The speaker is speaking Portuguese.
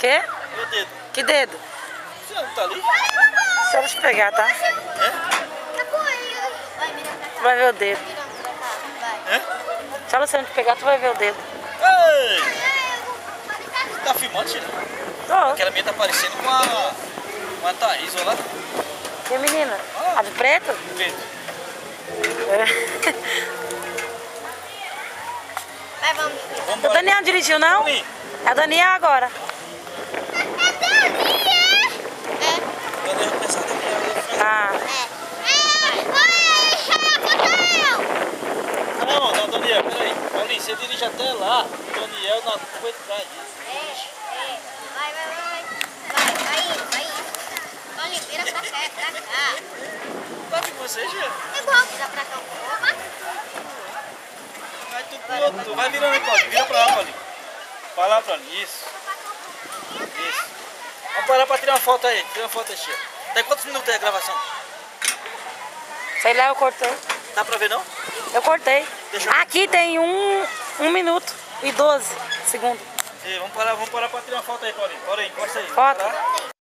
Quê? Meu dedo. Que dedo? Você não tá ali? Só deixa eu pegar, tá? É? Tu vai ver o dedo. É? Só você não te pegar, tu vai ver o dedo. Ei! Tá filmando, Tira? Tô. Aquela minha tá parecendo com a Thaís, olha lá. E a menina? A do preto? Preto. É. Vamos O embora. Daniel não dirigiu, não? Vamos. É o Daniel agora. Eu devo pensar daqui Ah. Não, Daniel, peraí. Paulinho, você dirige até lá. Daniel não aguenta pra isso. Vai. Paulinho, vira pra cá, pra cá. Tá com você, Gia? É bom, vira pra cá um pouco. Vai tudo pro outro. Vai virando aí, Paulinho. Vira pra lá, Paulinho. Vai lá, Paulinho. Isso. Vamos parar pra tirar uma foto aí. Tira uma foto aí, Chia. Tem quantos minutos aí a gravação? Sei lá, eu cortei. Dá pra ver, não? Eu cortei. Deixa eu- Aqui tem 1 minuto e 12 segundos. Vamos parar pra tirar uma foto aí, Paulinho. Bora aí, encosta aí. Foto. Parar.